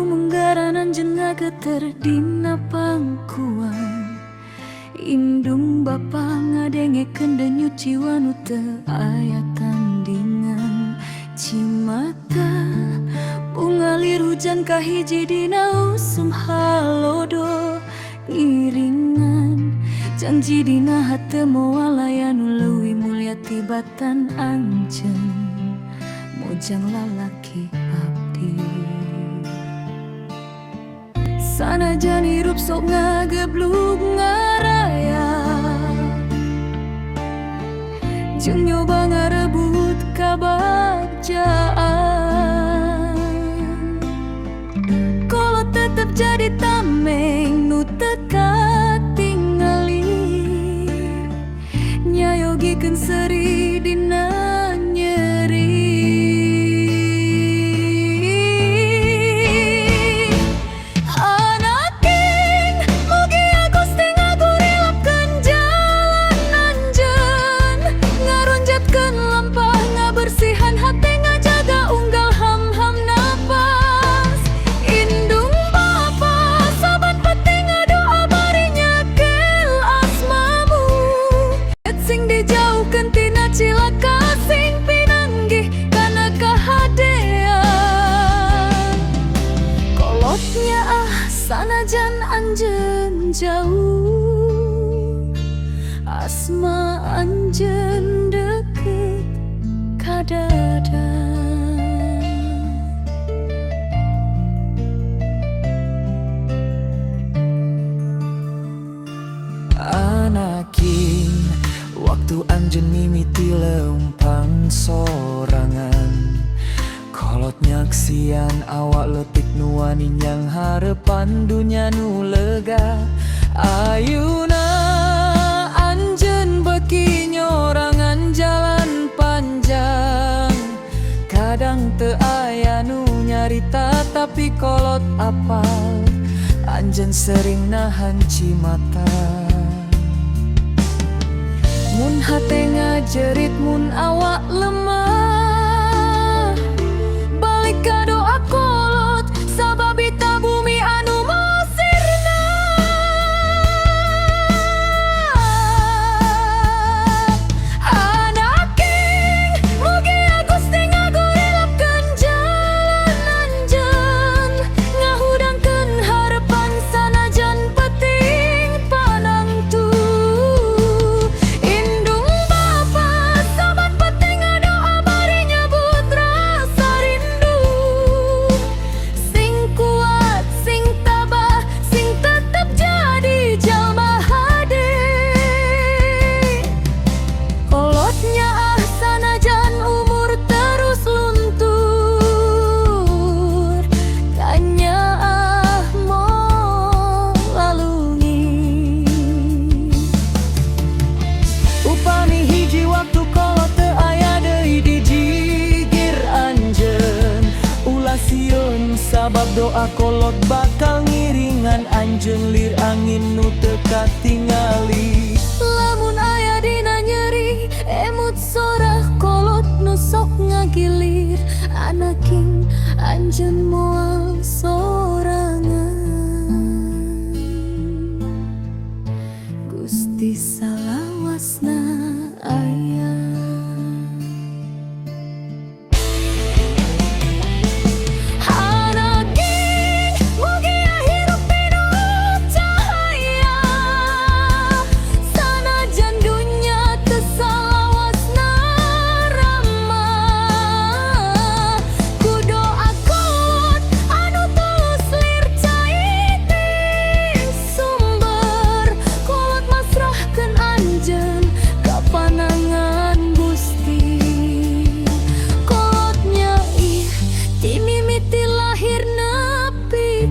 menggaranan jenaka terdina pangkuan indung bapa ngadengeken denyu ciwanu teu aya tandingan cimata bungalir hujan kahiji dina usum halodo iringan janji dina hate moal layanu leuwih mulia tibatan anjeun mojang lalaki abdi sanajan hirup sok ngageblug ngaraya jeung nyoba ngarebut kabagjaan kolot tetep jadi tameng nu teu katingali nyayogikeun seri dina nyeri cilaka sing pinanggih kana kahadean kolotnya sanajan anjeun jauh asma anjeun deket kadada anakin waktu anjeun mimiti leumpang sorangan kolot nyaksian awak leutik nu wani nyang harepan dunya nu lega ayeuna anjeun beuki nyorangan jalan panjang kadang teu aya nu nyarita tapi kolot apal anjeun sering nahan cimata mun hate ngajerit mun awak lemah balik ka doa kolot sababita bumi anu mosirna anaking mugi Gusti ngagorilapkeun jalan anjeun ngahudangkeun harepan sanajan peting panangtu sabab doa kolot bakal ngiringan anjeun lir angin nu teu katingali lamun aya dina nyeri emut sorah kolot nu sok ngagilir anaking anjeun moal sorangan Gusti salawasna aya lahir nepi